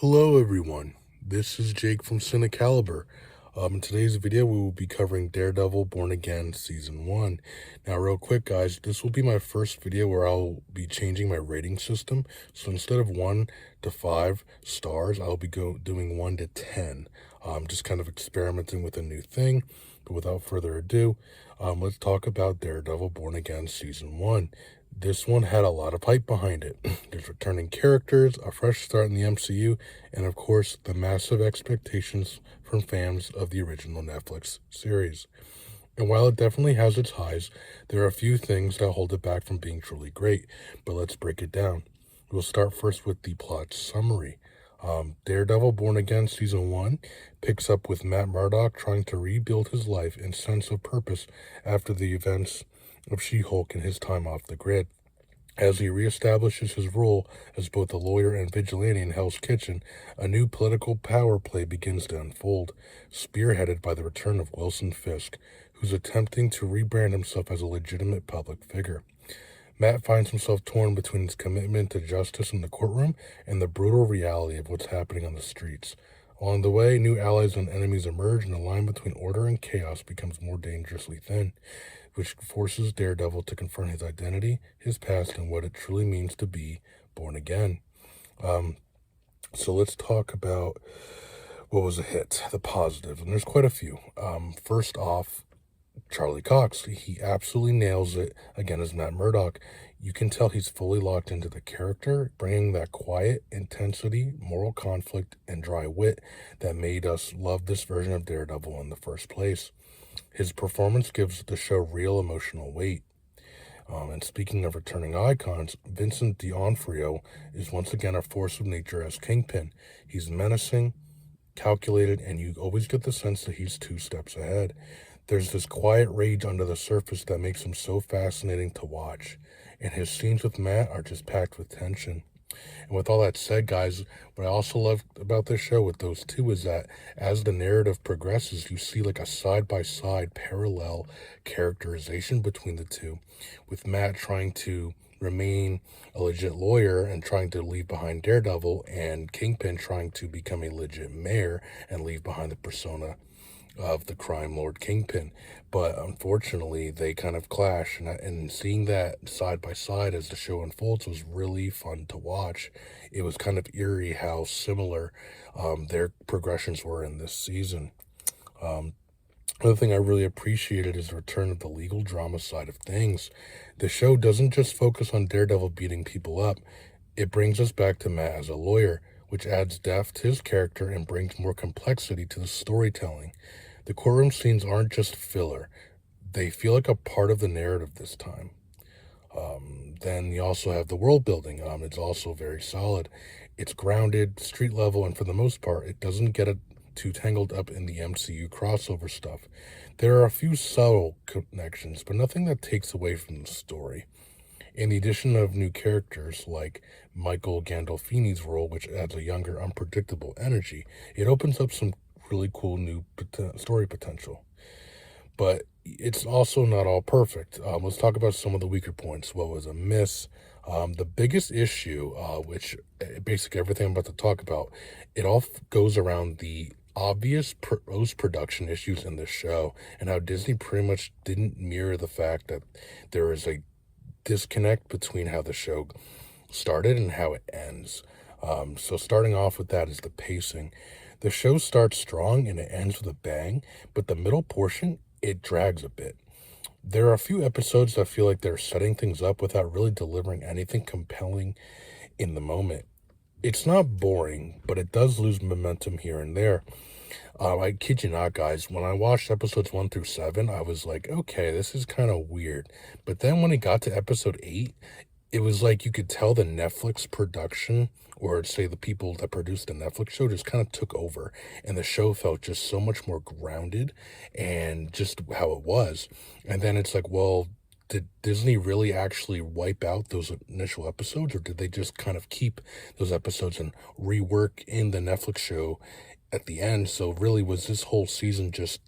Hello everyone, this is Jake from CINECALIBER. In today's video we will be covering Daredevil Born Again Season 1. Now real quick guys, this will be my first video where I'll be changing my rating system. So instead of 1 to 5 stars, I'll be doing 1 to 10. Just kind of experimenting with a new thing. But without further ado, let's talk about Daredevil Born Again Season 1. This one had a lot of hype behind it. There's returning characters, a fresh start in the MCU, and of course, the massive expectations from fans of the original Netflix series. And while it definitely has its highs, there are a few things that hold it back from being truly great, but let's break it down. We'll start first with the plot summary. Daredevil Born Again Season 1 picks up with Matt Murdock trying to rebuild his life and sense of purpose after the events of She-Hulk and his time off the grid. As he reestablishes his role as both a lawyer and vigilante in Hell's Kitchen, a new political power play begins to unfold, spearheaded by the return of Wilson Fisk, who's attempting to rebrand himself as a legitimate public figure. Matt finds himself torn between his commitment to justice in the courtroom and the brutal reality of what's happening on the streets. Along the way, new allies and enemies emerge, and the line between order and chaos becomes more dangerously thin, which forces Daredevil to confront his identity, his past, and what it truly means to be born again. So let's talk about what was a hit, the positive, and there's quite a few. First off, Charlie Cox. He absolutely nails it again as Matt Murdock. You can tell he's fully locked into the character, bringing that quiet intensity, moral conflict, and dry wit that made us love this version of Daredevil in the first place. His performance gives the show real emotional weight. And speaking of returning icons, Vincent D'Onofrio is once again a force of nature as Kingpin. He's menacing, calculated, and you always get the sense that he's 2 steps ahead. There's this quiet rage under the surface that makes him so fascinating to watch, and his scenes with Matt are just packed with tension. And with all that said, guys, what I also love about this show with those two is that as the narrative progresses, you see like a side-by-side parallel characterization between the two, with Matt trying to remain a legit lawyer and trying to leave behind Daredevil, and Kingpin trying to become a legit mayor and leave behind the persona of the crime lord Kingpin. But unfortunately they kind of clash, and seeing that side by side as the show unfolds was really fun to watch. It was kind of eerie how similar their progressions were in this season. Another thing I really appreciated is the return of the legal drama side of things. The show doesn't just focus on Daredevil beating people up, it brings us back to Matt as a lawyer, which adds depth to his character and brings more complexity to the storytelling. The courtroom scenes aren't just filler, they feel like a part of the narrative this time. Then you also have the world building. It's also very solid. It's grounded, street level, and for the most part, it doesn't get too tangled up in the MCU crossover stuff. There are a few subtle connections, but nothing that takes away from the story. In the addition of new characters like Michael Gandolfini's role, which adds a younger, unpredictable energy, it opens up some really cool new story potential. But it's also not all perfect. Let's talk about some of the weaker points. What was a miss? The biggest issue, which basically everything I'm about to talk about, it all goes around the obvious post-production issues in the show and how Disney pretty much didn't mirror the fact that there is a disconnect between how the show started and how it ends. So starting off with that is the pacing. The show starts strong and it ends with a bang, but the middle portion, it drags a bit. There are a few episodes that feel like they're setting things up without really delivering anything compelling in the moment. It's not boring, but it does lose momentum here and there. I kid you not, guys, when I watched episodes 1 through 7, I was like, okay, this is kind of weird. But then when it got to episode 8, it was like you could tell the Netflix production, or say the people that produced the Netflix show, just kind of took over, and the show felt just so much more grounded and just how it was. And then it's like, well, did Disney really actually wipe out those initial episodes, or did they just kind of keep those episodes and rework in the Netflix show at the end? So really, was this whole season just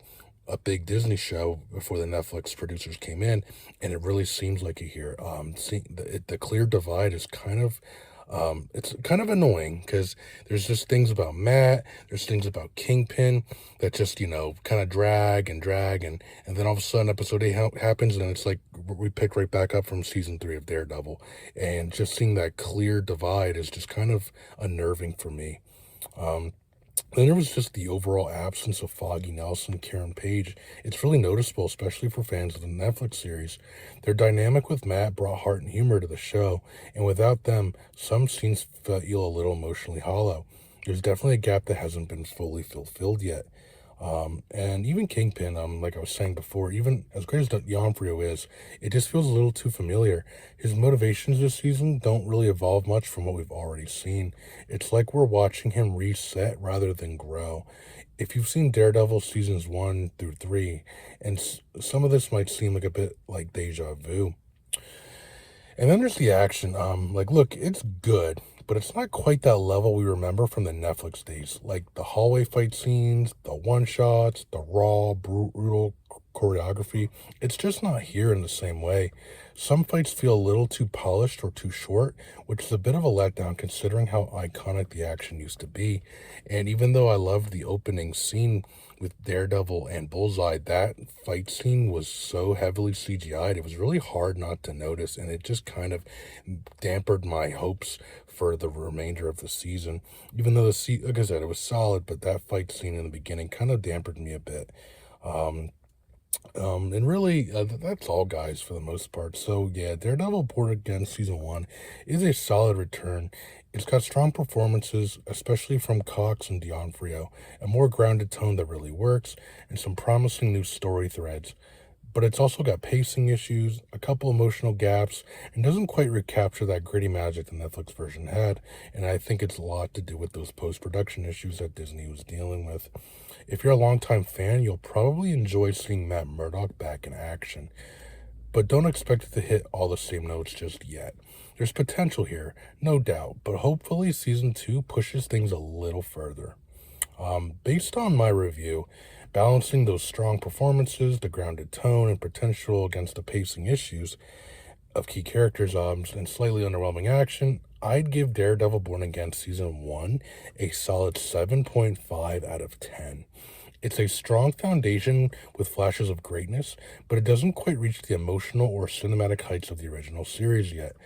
a big Disney show before the Netflix producers came in? And it really seems like it here. The clear divide is kind of It's kind of annoying because there's just things about Matt, there's things about Kingpin that just, kind of drag, and then all of a sudden episode 8 happens, and it's like we pick right back up from season 3 of Daredevil. And just seeing that clear divide is just kind of unnerving for me. Um, then there was just the overall absence of Foggy Nelson, Karen Page. It's really noticeable, especially for fans of the Netflix series. Their dynamic with Matt brought heart and humor to the show, and without them, some scenes feel a little emotionally hollow. There's definitely a gap that hasn't been fully fulfilled yet. And even Kingpin, like I was saying before, even as great as D'Onofrio is, it just feels a little too familiar. His motivations this season don't really evolve much from what we've already seen. It's like we're watching him reset rather than grow. If you've seen Daredevil seasons 1 through 3, and some of this might seem like a bit like deja vu. And then there's the action. Look, it's good, but it's not quite that level we remember from the Netflix days. Like the hallway fight scenes, the one-shots, the raw, brutal choreography. It's just not here in the same way. Some fights feel a little too polished or too short, which is a bit of a letdown considering how iconic the action used to be. And even though I loved the opening scene with Daredevil and Bullseye, that fight scene was so heavily CGI'd, it was really hard not to notice, and it just kind of dampened my hopes for the remainder of the season. Even though like I said, it was solid, but that fight scene in the beginning kind of dampened me a bit. And really, that's all, guys, for the most part. So, yeah, Daredevil Born Again Season 1 is a solid return. It's got strong performances, especially from Cox and D'Onofrio, a more grounded tone that really works, and some promising new story threads. But it's also got pacing issues, a couple emotional gaps, and doesn't quite recapture that gritty magic the Netflix version had, and I think it's a lot to do with those post-production issues that Disney was dealing with. If you're a longtime fan, you'll probably enjoy seeing Matt Murdock back in action, but don't expect it to hit all the same notes just yet. There's potential here, no doubt, but hopefully Season 2 pushes things a little further. Based on my review, balancing those strong performances, the grounded tone, and potential against the pacing issues of key characters, and slightly underwhelming action, I'd give Daredevil Born Again Season 1 a solid 7.5 out of 10. It's a strong foundation with flashes of greatness, but it doesn't quite reach the emotional or cinematic heights of the original series yet.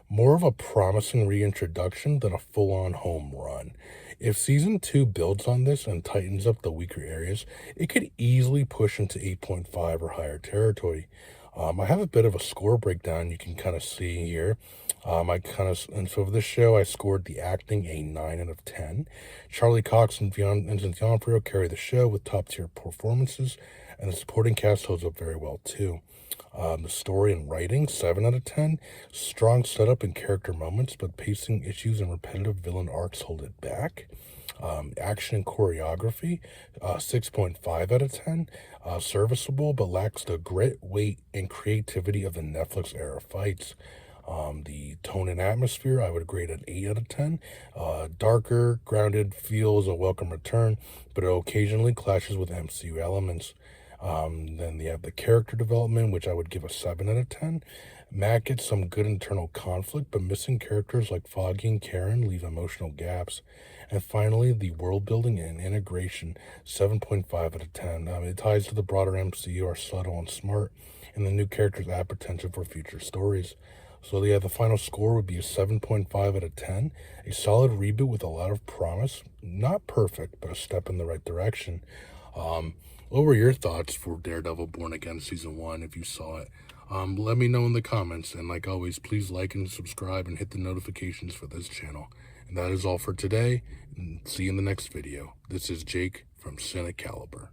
More of a promising reintroduction than a full-on home run. If Season 2 builds on this and tightens up the weaker areas, it could easily push into 8.5 or higher territory. I have a bit of a score breakdown you can kind of see here. And so for this show, I scored the acting a 9 out of 10. Charlie Cox and D'Onofrio carry the show with top-tier performances, and the supporting cast holds up very well, too. The story and writing, 7 out of 10. Strong setup and character moments, but pacing issues and repetitive villain arcs hold it back. Action and choreography, 6.5 out of 10. Serviceable, but lacks the grit, weight, and creativity of the Netflix era fights. The tone and atmosphere, I would grade an 8 out of 10. Darker, grounded, feels a welcome return, but it occasionally clashes with MCU elements. Then they have the character development, which I would give a 7 out of 10. Matt gets some good internal conflict, but missing characters like Foggy and Karen leave emotional gaps. And finally, the world building and integration, 7.5 out of 10. It ties to the broader MCU, are subtle and smart, and the new characters add potential for future stories. So yeah, the final score would be a 7.5 out of 10, a solid reboot with a lot of promise. Not perfect, but a step in the right direction. What were your thoughts for Daredevil Born Again Season 1 if you saw it? Let me know in the comments, and like always, please like and subscribe and hit the notifications for this channel. And that is all for today, and see you in the next video. This is Jake from CINECALIBER.